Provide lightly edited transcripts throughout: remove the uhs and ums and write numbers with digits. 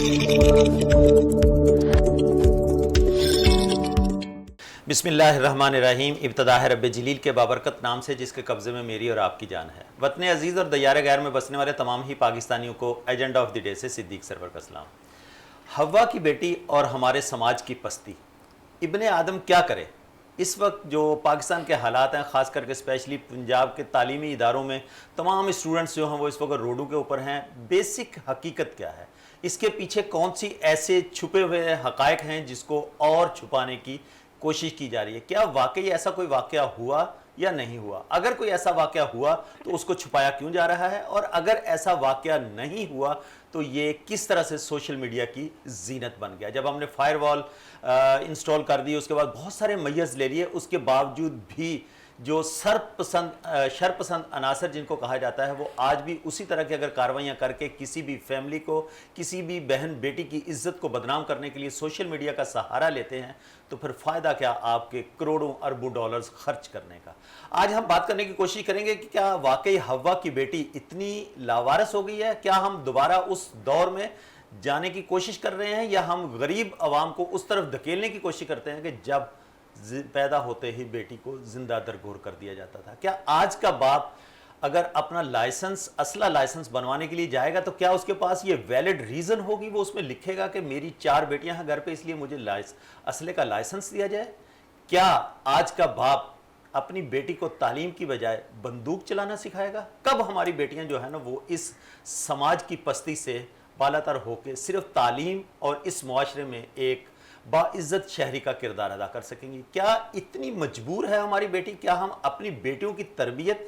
بسم اللہ الرحمن الرحیم. ابتدا ہے رب جلیل کے بابرکت نام سے جس کے قبضے میں میری اور آپ کی جان ہے. وطن عزیز اور دیار غیر میں بسنے والے تمام ہی پاکستانیوں کو ایجنڈا آف دی ڈے سے صدیق سرور کا سلام. حوا کی بیٹی اور ہمارے سماج کی پستی. ابن آدم کیا کرے؟ اس وقت جو پاکستان کے حالات ہیں، خاص کر کے اسپیشلی پنجاب کے تعلیمی اداروں میں تمام اسٹوڈنٹس جو ہیں وہ اس وقت روڈوں کے اوپر ہیں. بیسک حقیقت کیا ہے؟ اس کے پیچھے کون سی ایسے چھپے ہوئے حقائق ہیں جس کو اور چھپانے کی کوشش کی جا رہی ہے؟ کیا واقعی ایسا کوئی واقعہ ہوا یا نہیں ہوا؟ اگر کوئی ایسا واقعہ ہوا تو اس کو چھپایا کیوں جا رہا ہے؟ اور اگر ایسا واقعہ نہیں ہوا تو یہ کس طرح سے سوشل میڈیا کی زینت بن گیا؟ جب ہم نے فائر وال انسٹال کر دی، اس کے بعد بہت سارے میز لے لیے، اس کے باوجود بھی جو شرپسند عناصر جن کو کہا جاتا ہے وہ آج بھی اسی طرح کی اگر کاروائیاں کر کے کسی بھی فیملی کو، کسی بھی بہن بیٹی کی عزت کو بدنام کرنے کے لیے سوشل میڈیا کا سہارا لیتے ہیں، تو پھر فائدہ کیا آپ کے کروڑوں اربوں ڈالرز خرچ کرنے کا؟ آج ہم بات کرنے کی کوشش کریں گے کہ کیا واقعی حوا کی بیٹی اتنی لاوارث ہو گئی ہے؟ کیا ہم دوبارہ اس دور میں جانے کی کوشش کر رہے ہیں، یا ہم غریب عوام کو اس طرف دھکیلنے کی کوشش کرتے ہیں کہ جب پیدا ہوتے ہی بیٹی کو زندہ درگور کر دیا جاتا تھا؟ کیا آج کا باپ اگر اپنا اصلہ لائسنس بنوانے کے لیے جائے گا تو کیا اس کے پاس یہ ویلڈ ریزن ہوگی؟ وہ اس میں لکھے گا کہ میری 4 بیٹیاں ہیں گھر پہ، اس لیے مجھے اسلحے کا لائسنس دیا جائے؟ کیا آج کا باپ اپنی بیٹی کو تعلیم کی بجائے بندوق چلانا سکھائے گا؟ کب ہماری بیٹیاں جو ہیں نا وہ اس سماج کی پستی سے بالاتر ہو کے صرف تعلیم اور اس معاشرے میں ایک باعزت شہری کا کردار ادا کر سکیں گی؟ کیا اتنی مجبور ہے ہماری بیٹی؟ کیا ہم اپنی بیٹیوں کی تربیت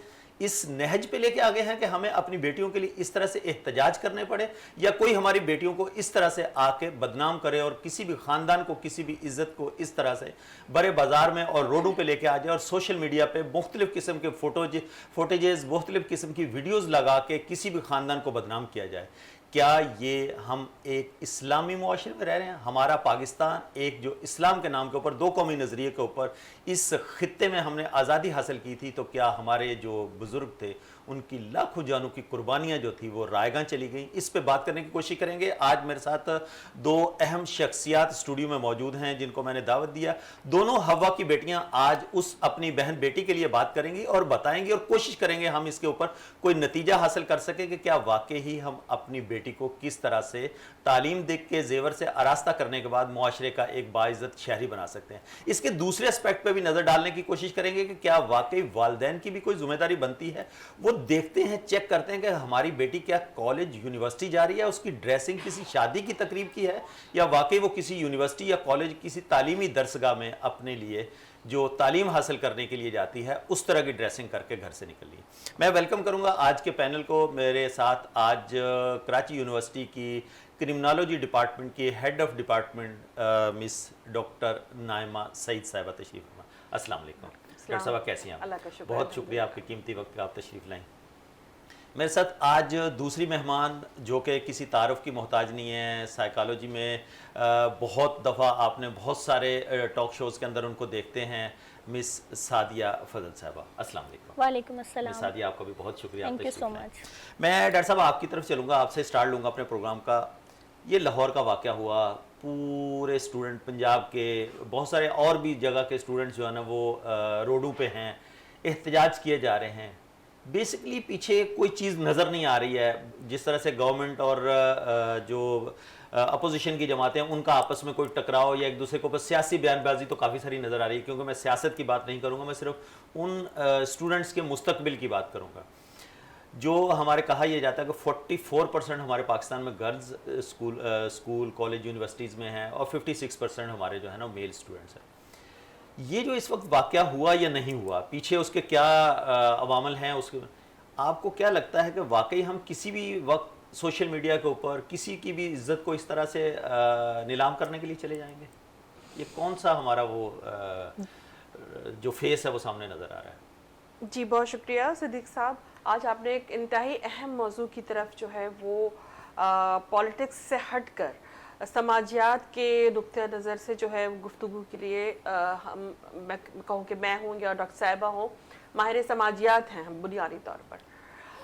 اس نہج پہ لے کے آگے ہیں کہ ہمیں اپنی بیٹیوں کے لیے اس طرح سے احتجاج کرنے پڑے، یا کوئی ہماری بیٹیوں کو اس طرح سے آ کے بدنام کرے اور کسی بھی خاندان کو، کسی بھی عزت کو اس طرح سے بڑے بازار میں اور روڈوں پہ لے کے آ جائے اور سوشل میڈیا پہ مختلف قسم کے فوٹیجز، مختلف قسم کی ویڈیوز لگا کے کسی بھی خاندان کو بدنام کیا جائے؟ کیا یہ ہم ایک اسلامی معاشرے میں رہ رہے ہیں؟ ہمارا پاکستان ایک جو اسلام کے نام کے اوپر، 2 قومی نظریے کے اوپر اس خطے میں ہم نے آزادی حاصل کی تھی، تو کیا ہمارے جو بزرگ تھے ان کی لاکھوں جانوں کی قربانیاں جو تھی وہ رائیگاں چلی گئیں؟ اس پہ بات کرنے کی کوشش کریں گے. آج میرے ساتھ 2 اہم شخصیات اسٹوڈیو میں موجود ہیں جن کو میں نے دعوت دیا. دونوں حوا کی بیٹیاں آج اس اپنی بہن بیٹی کے لیے بات کریں گی اور بتائیں گی اور کوشش کریں گے ہم اس کے اوپر کوئی نتیجہ حاصل کر سکیں کہ کیا واقعی ہی ہم اپنی بیٹی کو کس طرح سے تعلیم دیکھ کے زیور سے آراستہ کرنے کے بعد معاشرے کا ایک باعزت شہری بنا سکتے ہیں. اس کے دوسرے اسپیکٹ پہ بھی نظر ڈالنے کی کوشش کریں گے کہ کیا واقعی والدین کی بھی کوئی ذمہ داری بنتی ہے؟ وہ دیکھتے ہیں، چیک کرتے ہیں کہ ہماری بیٹی کیا کالج یونیورسٹی جا رہی ہے، اس کی ڈریسنگ کسی شادی کی تقریب کی ہے، یا واقعی وہ کسی یونیورسٹی یا کالج کسی تعلیمی درسگاہ میں اپنے لیے جو تعلیم حاصل کرنے کے لیے جاتی ہے اس طرح کی ڈریسنگ کر کے گھر سے نکل لی. میں ویلکم کروں گا آج کے پینل کو. میرے ساتھ آج کراچی یونیورسٹی کی کرمنالوجی ڈپارٹمنٹ کی head of department miss doctor Naima Saeed صاحبہ تشریف فرما. السلام علیکم ڈاکٹر صاحبہ، کیسی ہیں آپ؟ بہت شکریہ آپ کے قیمتی وقت کا آپ تشریف لائیں. میرے ساتھ آج دوسری مہمان جو کہ کسی تعارف کی محتاج نہیں ہے. سائیکالوجی میں بہت دفعہ آپ نے بہت سارے ٹاک شوز کے اندر ان کو دیکھتے ہیں، مس سعدیہ فضل صاحبہ. السلام علیکم. وعلیکم السلام. مس سعدیہ آپ کا بھی بہت شکریہ. تھینک یو سو مچ. میں ڈاکٹر صاحب آپ کی طرف چلوں گا، آپ سے اسٹارٹ لوں گا اپنے پروگرام کا. یہ لاہور کا واقعہ ہوا، پورے اسٹوڈنٹ پنجاب کے، بہت سارے اور بھی جگہ کے اسٹوڈنٹس جو ہیں نا وہ روڈوں پہ ہیں، احتجاج کیے جا رہے ہیں. بیسکلی پیچھے کوئی چیز نظر نہیں آ رہی ہے. جس طرح سے گورنمنٹ اور جو اپوزیشن کی جماعتیں ہیں ان کا آپس میں کوئی ٹکراؤ یا ایک دوسرے کے اوپر سیاسی بیان بازی تو کافی ساری نظر آ رہی ہے. کیونکہ میں سیاست کی بات نہیں کروں گا، میں صرف ان اسٹوڈنٹس کے مستقبل کی بات کروں گا. جو ہمارے کہا یہ جاتا ہے کہ 44% ہمارے پاکستان میں گرلز اسکول کالج یونیورسٹیز میں ہیں اور 56% ہمارے جو ہے نا میل اسٹوڈنٹس ہیں. یہ جو اس وقت واقعہ ہوا یا نہیں ہوا، پیچھے اس کے کیا عوامل ہیں، اس کے آپ کو کیا لگتا ہے کہ واقعی ہم کسی بھی وقت سوشل میڈیا کے اوپر کسی کی بھی عزت کو اس طرح سے نیلام کرنے کے لیے چلے جائیں گے؟ یہ کون سا ہمارا وہ جو فیس ہے وہ سامنے نظر آ رہا ہے؟ جی بہت شکریہ صدیق صاحب. آج آپ نے ایک انتہائی اہم موضوع کی طرف جو ہے وہ پولیٹکس سے ہٹ کر سماجیات کے نقطہ نظر سے جو ہے گفتگو کے لیے میں کہوں کہ میں ہوں یا ڈاکٹر صاحبہ ہوں، ماہر سماجیات ہیں ہم بنیادی طور پر.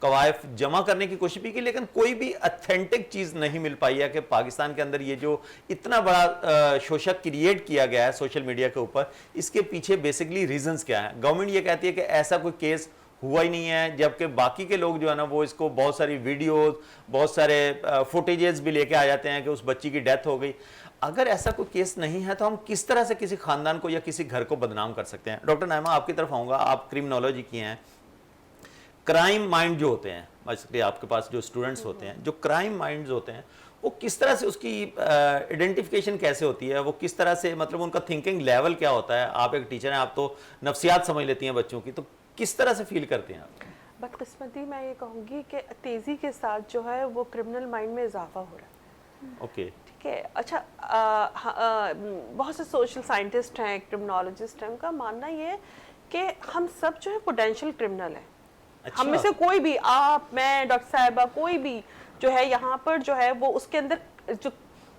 قوائف جمع کرنے کی کوشش بھی کی, لیکن کوئی بھی اتھینٹک چیز نہیں مل پائی ہے کہ پاکستان کے اندر یہ جو اتنا بڑا شوشک کریٹ کیا گیا ہے سوشل میڈیا کے اوپر, اس کے پیچھے بیسکلی ریزنز کیا ہیں. گورنمنٹ یہ کہتی ہے کہ ایسا کوئی کیس ہوا ہی نہیں ہے, جبکہ باقی کے لوگ جو ہے نا وہ اس کو بہت ساری ویڈیوز, بہت سارے فوٹیجز بھی لے کے آ جاتے ہیں کہ اس بچی کی ڈیتھ ہو گئی. اگر ایسا کوئی کیس نہیں ہے تو ہم کس طرح سے کسی خاندان کو یا کسی گھر کو بدنام کر سکتے ہیں؟ ڈاکٹر نائمہ آپ کی طرف آؤں گا, آپ کرمنالوجی کی ہیں. کرائم مائنڈ جو ہوتے ہیں, بیسکلی آپ کے پاس جو اسٹوڈنٹس ہوتے ہیں, جو کرائم مائنڈز ہوتے ہیں, وہ کس طرح سے اس کی آئیڈینٹیفیکیشن کیسے ہوتی ہے, وہ کس طرح سے, مطلب ان کا تھنکنگ لیول کیا ہوتا ہے؟ آپ ایک ٹیچر ہیں, آپ تو نفسیات سمجھ لیتی ہیں بچوں کی, تو کس طرح سے فیل کرتے ہیں آپ؟ بدقسمتی میں یہ کہوں گی کہ تیزی کے ساتھ جو ہے وہ کرمنل مائنڈ میں اضافہ ہو رہا ہے. اوکے, ٹھیک ہے. اچھا, بہت سے سوشل سائنٹسٹ ہیں, کرمنالوجسٹ ہیں, ان کا ماننا یہ ہے کہ ہم سب جو ہے پوٹینشیل کرمنل ہیں. ہم میں سے کوئی بھی, آپ, میں, ڈاکٹر صاحبہ, کوئی بھی جو ہے یہاں پر جو ہے وہ اس کے اندر جو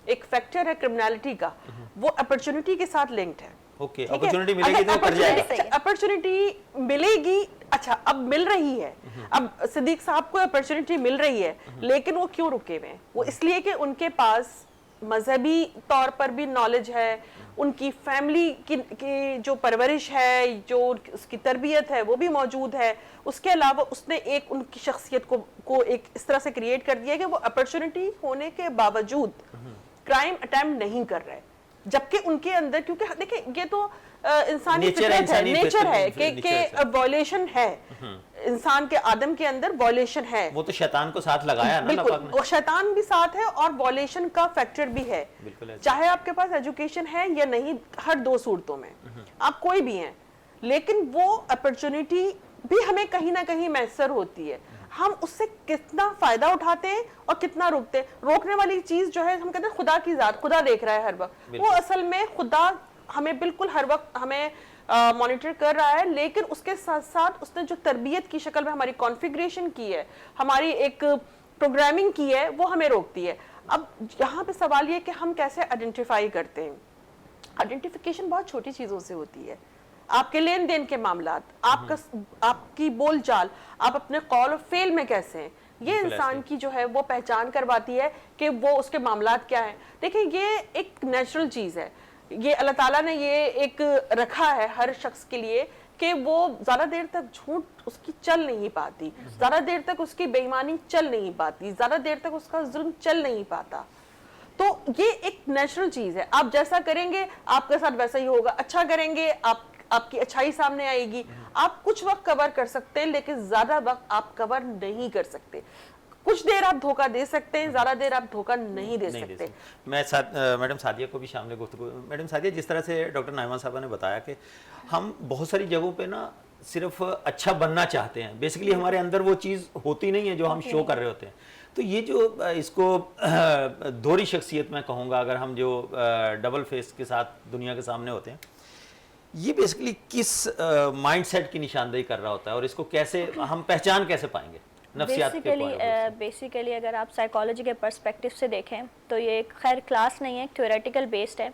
ایک فیکٹر ہے کرمنالٹی کا, وہ اپرچونٹی کے ساتھ لنکڈ ہے. اوکے, اپرچونٹی ملے گی تو کر جائے گا. اپرچونٹی ملے گی, اچھا اب مل رہی ہے, اب صدیق صاحب کو اپرچونٹی مل رہی ہے, لیکن وہ کیوں رکے ہوئے ہیں؟ وہ اس لیے کہ ان کے پاس مذہبی طور پر بھی نالج ہے, ان کی فیملی کی جو پرورش ہے, جو اس کی تربیت ہے وہ بھی موجود ہے. اس کے علاوہ اس نے ایک ان کی شخصیت کو ایک اس طرح سے کریٹ کر دیا کہ وہ اپرچونٹی ہونے کے باوجود کرائم اٹیمپٹ نہیں کر رہے, جبکہ ان کے اندر, کیونکہ دیکھیں یہ تو انسانی فطرت ہے, نیچر ہے کہ وائلیشن ہے, انسان کے آدم کے اندر وائلیشن ہے. وہ تو شیطان کو ساتھ لگایا نا, بالکل, وہ شیطان بھی ساتھ ہے اور وائلیشن کا فیکٹر بھی ہے. چاہے آپ کے پاس ایجوکیشن ہے یا نہیں, ہر دو صورتوں میں آپ کوئی بھی ہیں, لیکن وہ اپرچونٹی بھی ہمیں کہیں نہ کہیں میسر ہوتی ہے. ہم اس سے کتنا فائدہ اٹھاتے ہیں اور کتنا روکتے ہیں. روکنے والی چیز جو ہے, ہم کہتے ہیں خدا کی ذات, خدا دیکھ رہا ہے ہر وقت, وہ اصل میں خدا ہمیں بالکل ہر وقت ہمیں مانیٹر کر رہا ہے, لیکن اس کے ساتھ ساتھ اس نے جو تربیت کی شکل میں ہماری کانفیگریشن کی ہے, ہماری ایک پروگرامنگ کی ہے, وہ ہمیں روکتی ہے. اب یہاں پہ سوال یہ کہ ہم کیسے آئیڈینٹیفائی کرتے ہیں. آئیڈینٹیفیکیشن بہت چھوٹی چیزوں سے ہوتی ہے. آپ کے لین دین کے معاملات, آپ کی بول چال, آپ اپنے قول و فعل میں کیسے ہیں, یہ انسان کی جو ہے وہ پہچان کرواتی ہے کہ وہ اس کے معاملات کیا ہیں. دیکھیں یہ ایک نیچرل چیز ہے, یہ اللہ تعالیٰ نے یہ ایک رکھا ہے ہر شخص کے لیے کہ وہ زیادہ دیر تک جھوٹ اس کی چل نہیں پاتی, زیادہ دیر تک اس کی بے ایمانی چل نہیں پاتی, زیادہ دیر تک اس کا ظلم چل نہیں پاتا. تو یہ ایک نیچرل چیز ہے, آپ جیسا کریں گے آپ کے ساتھ ویسا ہی ہوگا. اچھا کریں گے آپ کی اچھائی سامنے آئے گی. آپ کچھ وقت کور کر سکتے ہیں, لیکن زیادہ وقت آپ کور نہیں کر سکتے. کچھ دیر آپ دھوکہ دے سکتے ہیں, زیادہ دیر آپ دھوکہ نہیں دے سکتے. میں میڈم سعدیہ کو بھی شامل گفتگو. میڈم سعدیہ, جس طرح سے ڈاکٹر نائمہ صاحبہ نے بتایا کہ ہم بہت ساری جگہوں پہ نا صرف اچھا بننا چاہتے ہیں, بیسیکلی ہمارے اندر وہ چیز ہوتی نہیں ہے جو ہم شو کر رہے ہوتے ہیں. تو یہ جو اس کو دوہری شخصیت میں کہوں گا, اگر ہم جو ڈبل فیس کے ساتھ دنیا کے سامنے ہوتے ہیں, یہ بیسیکلی کس مائنڈ سیٹ کی نشاندہی کر رہا ہوتا ہے, اور اس کو کیسے ہم پہچان کیسے پائیں گے نفسیات کے پوائنٹ سے؟ بیسیکلی اگر آپ سائیکالوجی کے پرسپیکٹیو سے دیکھیں تو یہ ایک خیر کلاس نہیں ہے, ایک تھیوریٹیکل بیسڈ ہے.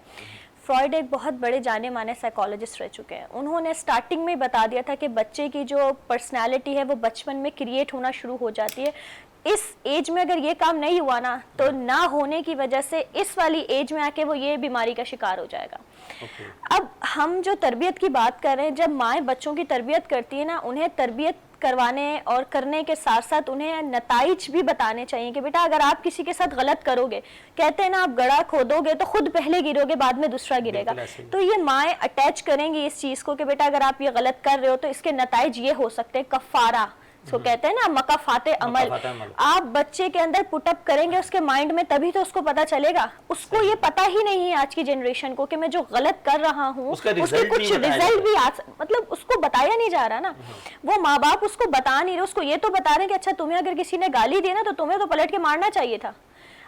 فرائڈ ایک بہت بڑے جانے مانے سائیکالوجسٹ رہ چکے ہیں. انہوں نے سٹارٹنگ میں بتا دیا تھا کہ بچے کی جو پرسنالٹی ہے وہ بچپن میں کریٹ ہونا شروع ہو جاتی ہے. اس ایج میں اگر یہ کام نہیں ہوا نا, تو نہ ہونے کی وجہ سے اس والی ایج میں آ کے وہ یہ بیماری کا شکار ہو جائے گا. اب ہم جو تربیت کی بات کر رہے ہیں, جب مائیں بچوں کی تربیت کرتی ہیں نا, انہیں تربیت کروانے اور کرنے کے ساتھ ساتھ انہیں نتائج بھی بتانے چاہیے کہ بیٹا اگر آپ کسی کے ساتھ غلط کرو گے, کہتے ہیں نا آپ گڑھا کھودو گے تو خود پہلے گرو گے, بعد میں دوسرا گرے گا. تو یہ مائیں اٹیچ کریں گی اس چیز کو کہ بیٹا اگر آپ یہ غلط کر رہے ہو تو اس کے نتائج یہ ہو سکتے ہیں, کفارہ تو کہتے ہیں نا مکافات عمل. آپ بچے کے اندر پٹ اپ کریں گے اس کے مائنڈ میں, تبھی تو اس کو پتا چلے گا. اس کو یہ پتا ہی نہیں ہے آج کی جنریشن کو کہ میں جو غلط کر رہا ہوں اس کے کچھ ریزلٹ بھی مطلب اس کو بتایا نہیں جا رہا نا. وہ ماں باپ اس کو بتا نہیں رہے, اس کو یہ تو بتا رہے ہیں کہ اچھا تمہیں اگر کسی نے گالی دی نا تو تمہیں تو پلٹ کے مارنا چاہیے تھا.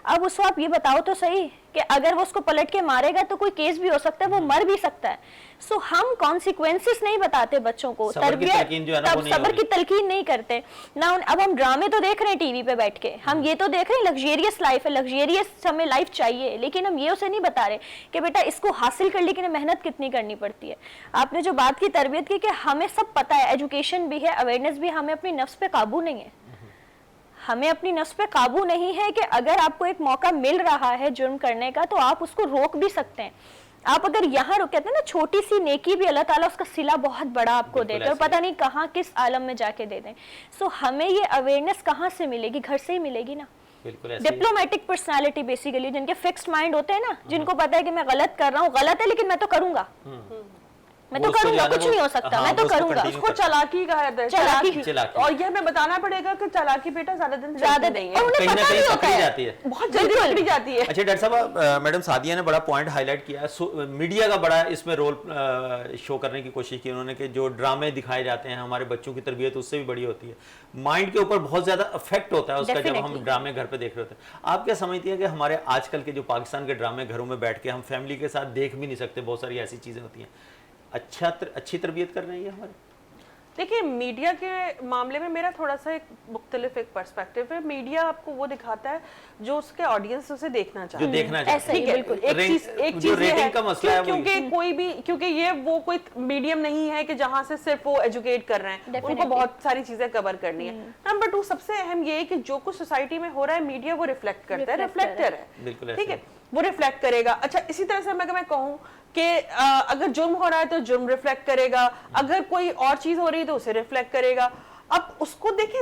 اب اس کو آپ یہ بتاؤ تو صحیح کہ اگر وہ اس کو پلٹ کے مارے گا تو کوئی کیس بھی ہو سکتا ہے, وہ مر بھی سکتا ہے. سو ہم کانسیکوینسز نہیں بتاتے بچوں کو, صبر کی تلقین نہیں کرتے نا. اب ہم ڈرامے تو دیکھ رہے ہیں ٹی وی پہ بیٹھ کے, ہم یہ تو دیکھ رہے ہیں لگزیریس لائف ہے, لگزیریس ہمیں لائف چاہیے, لیکن ہم یہ اسے نہیں بتا رہے کہ بیٹا اس کو حاصل کر لی کہ محنت کتنی کرنی پڑتی ہے. آپ نے جو بات کی تربیت کی, کہ ہمیں سب پتا ہے, ایجوکیشن بھی ہے, اویئرنیس بھی, ہمیں اپنی نفس پہ قابو نہیں ہے. ہمیں اپنی نفس پہ قابو نہیں ہے کہ اگر آپ کو ایک موقع مل رہا ہے جرم کرنے کا تو آپ اس کو روک بھی سکتے ہیں. آپ اگر یہاں روک, کہتے ہیں نا چھوٹی سی نیکی بھی اللہ تعالیٰ اس کا صلہ بہت بڑا آپ کو دیتے ہیں اور پتہ نہیں کہاں کس عالم میں جا کے دے دیں. سو ہمیں یہ اویئرنیس کہاں سے ملے گی؟ گھر سے ہی ملے گی نا. ڈپلومیٹک پرسنالٹی بیسیکلی, جن کے فکسڈ مائنڈ ہوتے ہیں نا, جن کو پتا ہے کہ میں غلط کر رہا ہوں, غلط ہے لیکن میں تو کروں گا, میں تو کروں گا, کچھ نہیں ہو سکتا, میں تو کروں گا. اس کو چالاکی کہا جاتا ہے, چالاکی. اور یہ ہمیں بتانا پڑے گا کہ چالاکی بیٹا زیادہ دن زیادہ نہیں ہے, انہیں پتہ نہیں ہوتا ہے, بہت جلدی پکڑی جاتی ہے. اچھا ڈاکٹر صاحب, میڈم سعدیہ نے بڑا پوائنٹ ہائی لائٹ کیا, میڈیا کا بڑا اس میں رول شو کرنے کی کوشش کی انہوں نے, کہ جو ڈرامے دکھائے جاتے ہیں ہمارے بچوں کی تربیت اس سے بھی بڑی ہوتی ہے, مائنڈ کے اوپر بہت زیادہ افیکٹ ہوتا ہے اس کا جب ہم ڈرامے گھر پہ دیکھ رہے ہوتے ہیں. آپ کیا سمجھتی ہیں کہ ہمارے آج کل کے جو پاکستان کے ڈرامے گھروں میں بیٹھ کے ہم فیملی کے ساتھ دیکھ بھی نہیں سکتے, بہت ساری ایسی چیزیں ہوتی ہیں, اچھی تربیت کر رہے ہیں یہ ہمارے؟ دیکھیں میڈیا کے معاملے میں میرا تھوڑا سا ایک مختلف ایک پرسپیکٹیو ہے. میڈیا آپ کو وہ دکھاتا ہے جو اس کے آڈینس اسے دیکھنا چاہتے ہیں. ایک چیز یہ ہے کیونکہ کوئی بھی, کیونکہ یہ وہ کوئی میڈیم نہیں ہے کہ جہاں سے صرف وہ ایجوکیٹ کر رہے ہیں, ان کو بہت ساری چیزیں کور کرنی ہے. نمبر 2 سب سے اہم یہ ہے کہ جو کچھ سوسائٹی میں ہو رہا ہے میڈیا وہ ریفلیکٹ کرتا ہے, ریفلیکٹر ہے, ٹھیک ہے, وہ ریفلیکٹ کرے گا. اچھا اسی طرح سے میں کہوں کہ اگر جرم ہو رہا ہے تو جرم ریفلیکٹ کرے گا, اگر کوئی اور چیز ہو رہی ہے تو اسے ریفلیکٹ کرے گا. اب اس کو دیکھیں,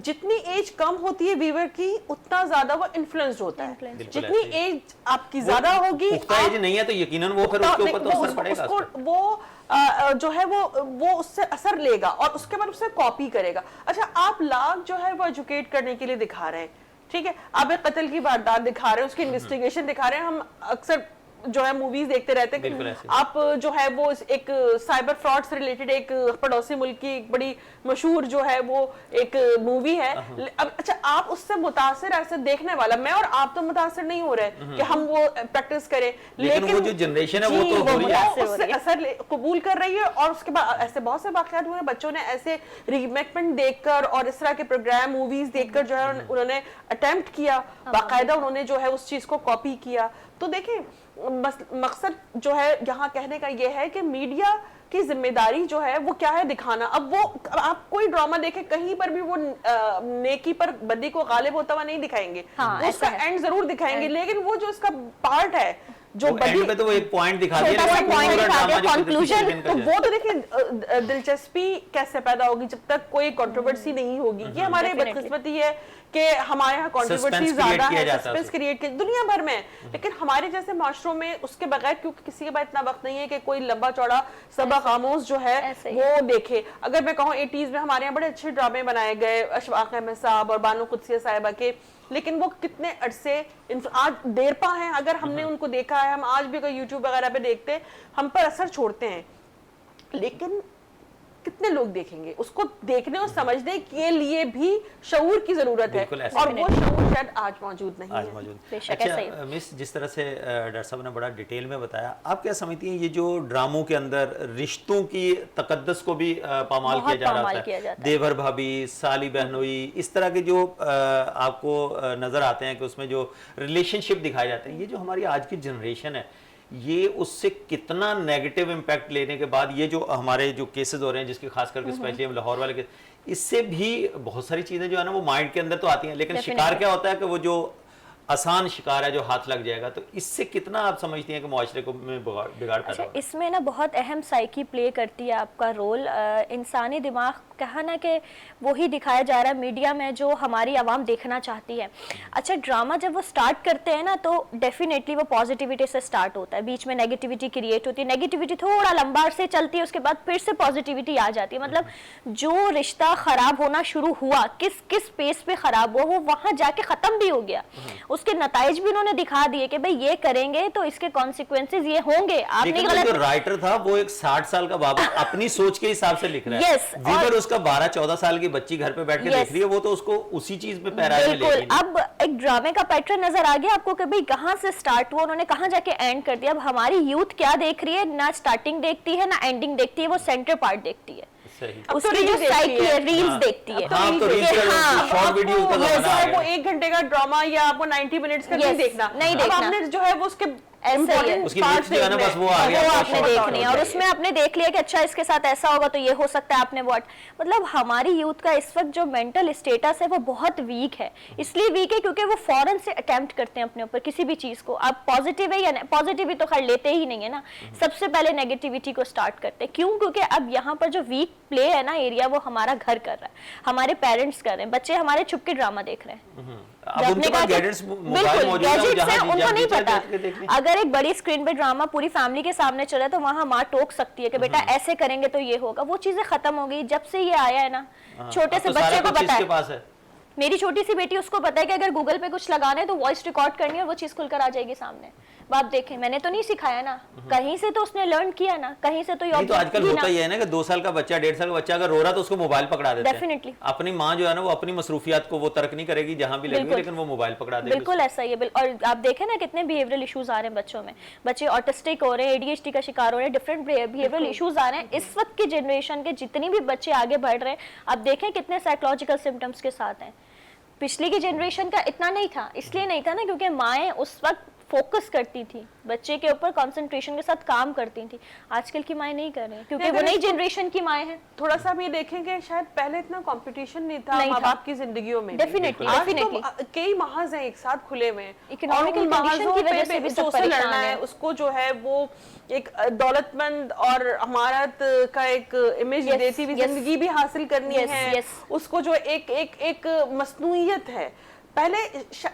جتنی ایج کم ہوتی ہے ویور کی اتنا زیادہ وہ انفلوئنسڈ ہوتا ہے. جتنی ایج آپ کی زیادہ ہوگی, ایج نہیں ہے تو یقیناً وہ پھر اس کے اوپر تو اثر پڑے گا, وہ جو ہے وہ اس سے اثر لے گا اور اس کے بعد اسے کاپی کرے گا. اچھا آپ لاکھ جو ہے وہ ایجوکیٹ کرنے کے لیے دکھا رہے ہیں, ٹھیک ہے, آپ ایک قتل کی واردات دکھا رہے ہیں, اس کی انویسٹیگیشن دکھا رہے ہیں. ہم اکثر جو ہے موویز دیکھتے رہتے ہیں, آپ جو ہے وہ ایک سائبر فراڈ سے ریلیٹڈ ایک پڑوسی ملک کی ایک بڑی مشہور جو ہے وہ ایک مووی ہے. اچھا آپ اس سے متاثر, ایسے دیکھنے والا میں اور آپ تو متاثر نہیں ہو رہے کہ ہم وہ پریکٹس کریں, لیکن وہ جو جنریشن ہے وہ تو اس سے اثر قبول کر رہی ہے. اور اس کے بعد ایسے بہت سے واقعات ہوئے ہیں, بچوں نے ایسے ریمیکمنٹ دیکھ کر اور اس طرح کے پروگرام موویز دیکھ کر جو ہے انہوں نے اٹیمپٹ کیا, باقاعدہ انہوں نے جو ہے اس چیز کو کاپی کیا. تو دیکھیں مقصد جو ہے یہاں کہنے کا یہ ہے کہ میڈیا کی ذمہ داری جو ہے وہ کیا ہے, دکھانا. اب وہ آپ کوئی ڈرامہ دیکھیں کہیں پر بھی وہ نیکی پر بدی کو غالب ہوتا ہوا نہیں دکھائیں گے, اس کا اینڈ ضرور دکھائیں گے, لیکن وہ جو اس کا پارٹ ہے جو اینڈ پہ تو وہ ایک پوائنٹ دکھا دیا, کنکلوژن, تو وہ تو دیکھیں دلچسپی کیسے پیدا ہوگی جب تک کوئی کنٹروورسی نہیں ہوگی. یہ ہمارے بدقسمتی ہے کہ ہمارے یہاں کنٹروورسی زیادہ ہے, سسپنس کریٹ کی دنیا بھر میں, لیکن ہمارے جیسے معاشروں میں اس کے بغیر, کیونکہ کسی کے پاس اتنا وقت نہیں ہے کہ کوئی لمبا چوڑا سبق آموز جو ہے وہ دیکھے. اگر میں کہوں 80s میں ہمارے یہاں بڑے اچھے ڈرامے بنائے گئے اشفاق احمد صاحب اور بانو قدسیہ صاحبہ کے, لیکن وہ کتنے عرصے آج دیرپا ہیں. اگر ہم نے ان کو دیکھا ہے, ہم آج بھی کوئی یوٹیوب وغیرہ پہ دیکھتے ہیں, ہم پر اثر چھوڑتے ہیں, لیکن کتنے لوگ دیکھیں گے اس کو؟ دیکھنے اور سمجھنے کے لیے بھی شعور کی ضرورت ہے, اور وہ شعور شاید آج موجود نہیں ہے. اچھا مس, جس طرح سے ڈاکٹر صاحب نے بڑا ڈیٹیل میں بتایا, آپ کیا سمجھتی ہیں یہ جو ڈراموں کے اندر رشتوں کی تقدس کو بھی پامال کیا جا رہا ہے, دیور بھابھی, سالی بہنوئی, اس طرح کے جو آپ کو نظر آتے ہیں کہ اس میں جو ریلیشن شپ دکھائے جاتے ہیں, یہ جو ہماری آج کی جنریشن ہے یہ اس سے کتنا نیگیٹو امپیکٹ لینے کے بعد یہ جو ہمارے جو کیسز ہو رہے ہیں, جس کی خاص کر کے اسپیشلی لاہور والے کیس, اس سے بھی بہت ساری چیزیں جو ہے نا وہ مائنڈ کے اندر تو آتی ہیں, لیکن شکار کیا ہوتا ہے کہ وہ جو آسان شکار ہے جو ہاتھ لگ جائے گا, تو اس سے کتنا آپ سمجھتی ہیں کہ معاشرے کو میں بگاڑ پیدا ہوگا؟ اس میں نا بہت اہم سائیکی پلے کرتی ہے آپ کا رول. انسانی دماغ کہا نا کہ وہی دکھایا جا رہا ہے میڈیا میں جو ہماری عوام دیکھنا چاہتی ہے. اچھا ڈرامہ جب وہ سٹارٹ کرتے ہیں نا تو ڈیفینیٹلی وہ پازیٹیوٹی سے سٹارٹ ہوتا ہے, بیچ میں نیگیٹیوٹی کریٹ ہوتی ہے, نیگیٹیوٹی تھوڑا لمبا عرصے چلتی ہے, اس کے بعد پھر سے پازیٹیوٹی آ جاتی ہے. مطلب جو رشتہ خراب ہونا شروع ہوا, کس پیس پہ خراب ہوا, وہ وہاں جا کے ختم بھی ہو گیا, اس کے نتائج بھی انہوں نے دکھا دیے کہ بھئی یہ کریں گے تو اس کے کانسیکوینسز یہ ہوں گے. آپ نے غلط, جو رائٹر تھا وہ ایک 60 سال کا بابا اپنی سوچ کے حساب سے لکھ رہا ہے. ویور اس کا 12-14 سال کی بچی گھر پہ بیٹھ کے دیکھ رہی ہے, وہ تو اس کو اسی چیز پہ پیرائی میں لے رہی ہے. اب ایک ڈرامے کا پیٹرن نظر آ گیا آپ کو کہ بھئی کہاں سے سٹارٹ ہوا, انہوں نے کہاں جا کے اینڈ کر دیا. اب ہماری یوتھ کیا دیکھ رہی ہے, نہ سٹارٹنگ دیکھتی ہے نہ اینڈنگ دیکھتی ہے, وہ سینٹر پارٹ دیکھتی ہے. اس کی جو سائیکی ہے ریلز دیکھتی ہے. شارٹ ویڈیو کا زمانہ ہے. وہ 1 گھنٹے کا ڈراما یا آپ کو 90 منٹس کا نہیں دیکھنا. اب آپ نے جو ہے وہ اس کے اور اس میں آپ نے دیکھ لیا کہ اچھا اس کے ساتھ ایسا ہوگا تو یہ ہو سکتا ہے, آپ نے واٹ, مطلب ہماری یوتھ کا اس وقت جو مینٹل اسٹیٹس ہے وہ بہت ویک ہے. اس لیے ویک ہے کیونکہ وہ فوراً سے اٹیمپٹ کرتے ہیں اپنے اوپر کسی بھی چیز کو. آپ پازیٹیو ہے یا پازیٹیو تو خیر لیتے ہی نہیں ہے نا, سب سے پہلے نیگیٹیوٹی کو سٹارٹ کرتے ہیں. کیوں؟ کیونکہ اب یہاں پر جو ویک پلے ہے نا ایریا, وہ ہمارا گھر کر رہا ہے, ہمارے پیرنٹس کر رہے ہیں, بچے ہمارے چھپ کے ڈرامہ دیکھ رہے ہیں. بالکل گیجٹس ہیں, ان کو نہیں پتا. اگر ایک بڑی اسکرین پہ ڈرامہ پوری فیملی کے سامنے چل رہا ہے تو وہاں ماں ٹوک سکتی ہے کہ بیٹا ایسے کریں گے تو یہ ہوگا. وہ چیزیں ختم ہو گئی جب سے یہ آیا ہے نا. چھوٹے سے بچے کو پتا ہے, میری چھوٹی سی بیٹی, اس کو پتا ہے کہ اگر گوگل پہ کچھ لگانا ہے تو وائس ریکارڈ کرنی ہے اور وہ چیز کھل کر آ جائے گی سامنے. آپ دیکھیں, میں نے تو نہیں سکھایا نا, کہیں سے تو اس نے لرن کیا نا, کہیں سے تو یہ تو آج کل ہوتا ہی ہے نا کہ 2 سال کا بچہ 1.5 سال کا بچہ اگر رو رہا تو اس کو موبائل پکڑا دیتے ہیں. ڈیفینیٹلی اپنی ماں جو ہے نا وہ اپنی مصروفیات کو وہ ترک نہیں کرے گی جہاں بھی لگے گی, لیکن وہ موبائل پکڑا دے گی. بالکل ایسا ہی ہے. اور آپ دیکھیں نا کتنے بیہیویئرل ایشوز آ رہے ہیں بچوں میں, بچے آٹسٹک ہو رہے ہیں, ADHD کا شکار ہو رہے ہیں, ڈفرینٹ بیہیویئرل ایشوز آ رہے ہیں. اس وقت کی جنریشن کے جتنی بھی بچے آگے بڑھ رہے ہیں, آپ دیکھیں کتنے سائیکولوجیکل سمٹمس کے ساتھ ہیں. پچھلی کی جنریشن کا اتنا نہیں تھا, اس لیے نہیں تھا نا کیونکہ مائیں اس وقت فوکس کرتی تھی بچے کے اوپر, کنسنٹریشن کے ساتھ کام کرتی تھی. آج کل کی مائیں نہیں کر رہی کیونکہ وہ نئی جنریشن کی مائیں ہیں. تھوڑا سا ہم یہ دیکھیں گے شاید پہلے اتنا کمپٹیشن نہیں تھا ماں باپ کی زندگیوں میں. ڈیفینیٹلی کئی محاذ ہیں ایک ساتھ کھلے ہوئے ہیں, اکنامکل کنڈیشن کی وجہ سے بھی سب پریشان ہیں. اس کو جو ہے وہ ایک دولت مند اور ہمارت کا ایک امیج دیتی ہوئی زندگی بھی حاصل کرنی ہے. اس کو جو ایک مصنوعیت ہے. پہلے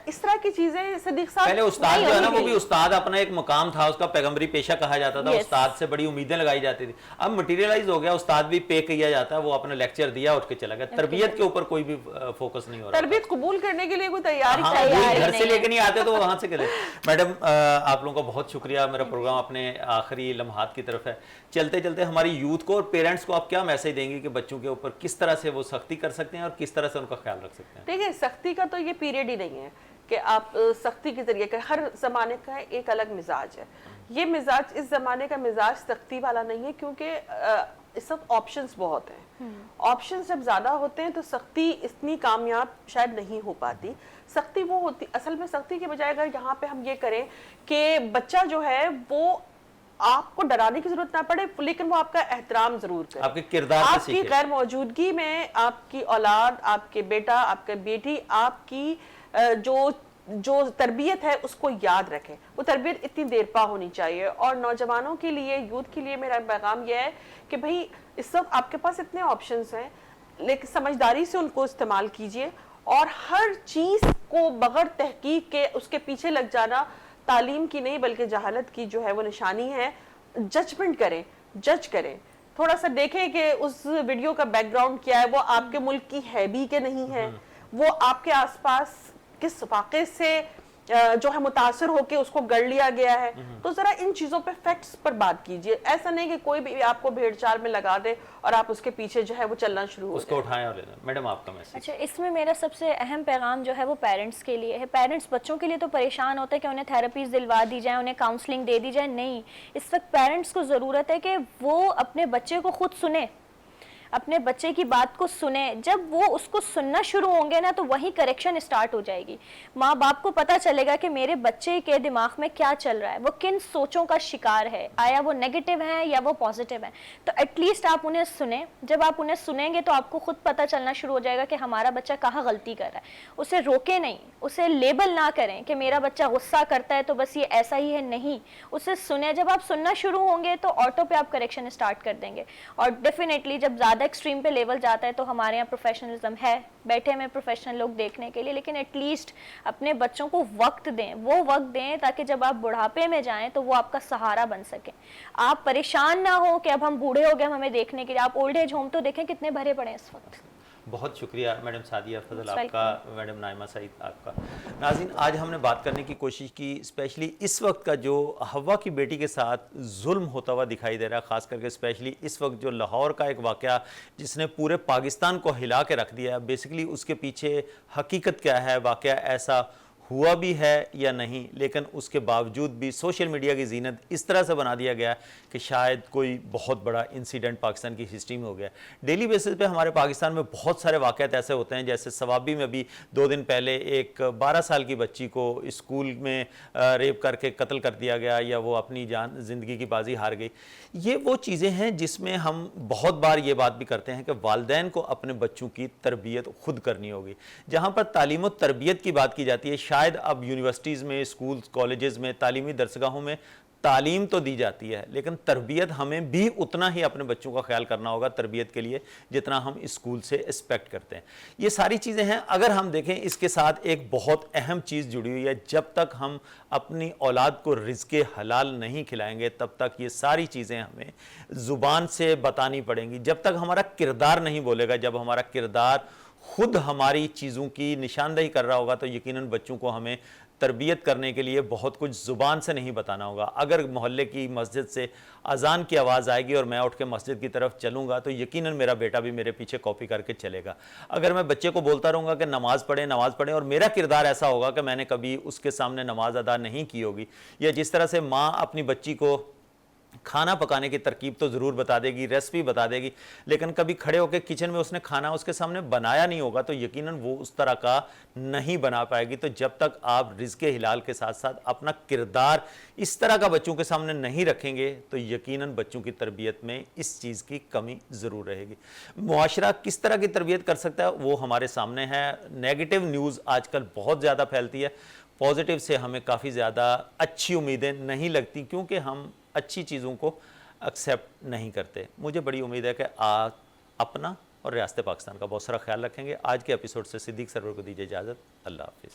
اس طرح کی چیزیں صدیق صاحب, پہلے استاد جو ہے نا وہ بھی استاد اپنا ایک مقام تھا, اس کا پیغمبری پیشہ کہا جاتا تھا, استاد سے بڑی امیدیں لگائی جاتی تھی. اب مٹیریلائز ہو گیا, استاد بھی پے کیا جاتا ہے, وہ اپنا لیکچر دیا اٹھ کے چلا گیا. تربیت کے اوپر کوئی بھی فوکس نہیں ہو رہا. تربیت قبول کرنے کے لیے کوئی تیاری گھر سے لے کے نہیں آتے تو وہاں سے کرے. میڈم آپ لوگوں کا بہت شکریہ. میرا پروگرام اپنے آخری لمحات کی طرف ہے. چلتے چلتے ہماری یوتھ کو اور پیرنٹس کو آپ کیا میسج دیں گے کہ بچوں کے اوپر کس طرح سے وہ سختی کر سکتے ہیں اور کس طرح سے ان کا خیال رکھ سکتے ہیں؟ دیکھیں, سختی کا تو یہ پیریڈ ہی نہیں ہے کہ آپ سختی کے ذریعے, ہر زمانے کا ایک الگ مزاج ہے. یہ مزاج, اس زمانے کا مزاج سختی والا نہیں ہے کیونکہ اس وقت آپشنز بہت ہیں. آپشنز جب زیادہ ہوتے ہیں تو سختی اتنی کامیاب شاید نہیں ہو پاتی. سختی وہ ہوتی, اصل میں سختی کے بجائے اگر یہاں پہ ہم یہ کریں کہ بچہ جو ہے وہ آپ کو ڈرانے کی ضرورت نہ پڑے, لیکن وہ آپ کا احترام ضرور کرے. آپ کے کردار آپ کی غیر موجودگی میں آپ کی اولاد, آپ کے بیٹا, آپ کے بیٹی, آپ کی جو تربیت ہے اس کو یاد رکھیں. وہ تربیت اتنی دیر پا ہونی چاہیے. اور نوجوانوں کے لیے, یوتھ کے لیے میرا پیغام یہ ہے کہ بھئی اس وقت آپ کے پاس اتنے آپشنز ہیں, لیکن سمجھداری سے ان کو استعمال کیجئے. اور ہر چیز کو بغیر تحقیق کے اس کے پیچھے لگ جانا تعلیم کی نہیں بلکہ جہالت کی جو ہے وہ نشانی ہے. ججمنٹ کریں, جج کریں, تھوڑا سا دیکھیں کہ اس ویڈیو کا بیک گراؤنڈ کیا ہے, وہ آپ کے ملک کی ہے بھی کہ نہیں ہے, وہ آپ کے آس پاس کس واقعے سے جو ہے متاثر ہو کے اس کو گڑ لیا گیا ہے. تو ذرا ان چیزوں پہ فیکٹس پر بات کیجئے. ایسا نہیں کہ کوئی بھی آپ کو بھیڑ چال میں لگا دے اور آپ اس کے پیچھے جو ہے وہ چلنا شروع ہو اس کو اٹھائیں. اور میڈم آپ کا میسج. اچھا, اس میں میرا سب سے اہم پیغام جو ہے وہ پیرنٹس کے لیے ہے. پیرنٹس بچوں کے لیے تو پریشان ہوتے ہیں کہ انہیں تھراپیز دلوا دی جائیں, انہیں کاؤنسلنگ دے دی جائے. نہیں, اس وقت پیرنٹس کو ضرورت ہے کہ وہ اپنے بچے کو خود سنیں, اپنے بچے کی بات کو سنیں. جب وہ اس کو سننا شروع ہوں گے نا تو وہیں کریکشن اسٹارٹ ہو جائے گی. ماں باپ کو پتہ چلے گا کہ میرے بچے کے دماغ میں کیا چل رہا ہے, وہ کن سوچوں کا شکار ہے, آیا وہ نیگیٹو ہیں یا وہ پازیٹیو ہیں. تو ایٹ لیسٹ آپ انہیں سنیں. جب آپ انہیں سنیں گے تو آپ کو خود پتہ چلنا شروع ہو جائے گا کہ ہمارا بچہ کہاں غلطی کر رہا ہے. اسے روکیں نہیں, اسے لیبل نہ کریں کہ میرا بچہ غصہ کرتا ہے تو بس یہ ایسا ہی ہے. نہیں, اسے سنیں. جب آپ سننا شروع ہوں گے تو آٹو پہ آپ کریکشن اسٹارٹ کر دیں گے. اور ڈیفینیٹلی جب زیادہ ایکسٹریم پہ لیول جاتا ہے تو ہمارے یہاں پروفیشنلزم ہے, بیٹھے میں پروفیشنل لوگ دیکھنے کے لیے, لیکن ایٹ لیسٹ اپنے بچوں کو وقت دیں. وہ وقت دیں تاکہ جب آپ بڑھاپے میں جائیں تو وہ آپ کا سہارا بن سکیں. آپ پریشان نہ ہو کہ اب ہم بوڑھے ہو گئے, ہمیں دیکھنے کے لیے. آپ اولڈ ایج ہوم تو دیکھیں کتنے بھرے پڑے ہیں اس وقت. بہت شکریہ میڈم سعدیہ فضل Most آپ کا، میڈم نائمہ سعید آپ کا۔ ناظرین، آج ہم نے بات کرنے کی کوشش کی اسپیشلی اس وقت کا جو ہوا کی بیٹی کے ساتھ ظلم ہوتا ہوا دکھائی دے رہا ہے، خاص کر کے اسپیشلی اس وقت جو لاہور کا ایک واقعہ جس نے پورے پاکستان کو ہلا کے رکھ دیا ہے، بیسیکلی اس کے پیچھے حقیقت کیا ہے، واقعہ ایسا ہوا بھی ہے یا نہیں، لیکن اس کے باوجود بھی سوشل میڈیا کی زینت اس طرح سے بنا دیا گیا کہ شاید کوئی بہت بڑا انسیڈنٹ پاکستان کی ہسٹری میں ہو گیا۔ ڈیلی بیسس پہ ہمارے پاکستان میں بہت سارے واقعات ایسے ہوتے ہیں، جیسے سوابی میں بھی 2 دن پہلے ایک 12 سال کی بچی کو اسکول میں ریپ کر کے قتل کر دیا گیا، یا وہ اپنی زندگی کی بازی ہار گئی۔ یہ وہ چیزیں ہیں جس میں ہم بہت بار یہ بات بھی کرتے ہیں کہ والدین کو اپنے بچوں کی تربیت خود کرنی ہوگی۔ جہاں پر تعلیم و تربیت کی بات کی جاتی ہے، شاید اب یونیورسٹیز میں، اسکولز، کالجز میں، تعلیمی درسگاہوں میں تعلیم تو دی جاتی ہے، لیکن تربیت ہمیں بھی اتنا ہی اپنے بچوں کا خیال کرنا ہوگا تربیت کے لیے جتنا ہم اسکول سے ایکسپیکٹ کرتے ہیں۔ یہ ساری چیزیں ہیں۔ اگر ہم دیکھیں اس کے ساتھ ایک بہت اہم چیز جڑی ہوئی ہے، جب تک ہم اپنی اولاد کو رزق حلال نہیں کھلائیں گے تب تک یہ ساری چیزیں ہمیں زبان سے بتانی پڑیں گی۔ جب تک ہمارا کردار نہیں بولے گا، جب ہمارا کردار خود ہماری چیزوں کی نشاندہی کر رہا ہوگا، تو یقیناً بچوں کو ہمیں تربیت کرنے کے لیے بہت کچھ زبان سے نہیں بتانا ہوگا۔ اگر محلے کی مسجد سے اذان کی آواز آئے گی اور میں اٹھ کے مسجد کی طرف چلوں گا تو یقیناً میرا بیٹا بھی میرے پیچھے کاپی کر کے چلے گا۔ اگر میں بچے کو بولتا رہوں گا کہ نماز پڑھیں اور میرا کردار ایسا ہوگا کہ میں نے کبھی اس کے سامنے نماز ادا نہیں کی ہوگی، یا جس طرح سے ماں اپنی بچی کو کھانا پکانے کی ترکیب تو ضرور بتا دے گی، ریسپی بتا دے گی، لیکن کبھی کھڑے ہو کے کچن میں اس نے کھانا اس کے سامنے بنایا نہیں ہوگا تو یقیناً وہ اس طرح کا نہیں بنا پائے گی۔ تو جب تک آپ رزق حلال کے ساتھ ساتھ اپنا کردار اس طرح کا بچوں کے سامنے نہیں رکھیں گے تو یقیناً بچوں کی تربیت میں اس چیز کی کمی ضرور رہے گی۔ معاشرہ کس طرح کی تربیت کر سکتا ہے وہ ہمارے سامنے ہے۔ نیگیٹو نیوز آج کل بہت زیادہ پھیلتی ہے، پازیٹیو سے ہمیں کافی زیادہ اچھی امیدیں نہیں لگتی، کیونکہ ہم اچھی چیزوں کو ایکسیپٹ نہیں کرتے۔ مجھے بڑی امید ہے کہ آپ اپنا اور ریاست پاکستان کا بہت سارا خیال رکھیں گے۔ آج کے ایپیسوڈ سے صدیق سرور کو دیجیے اجازت۔ اللہ حافظ۔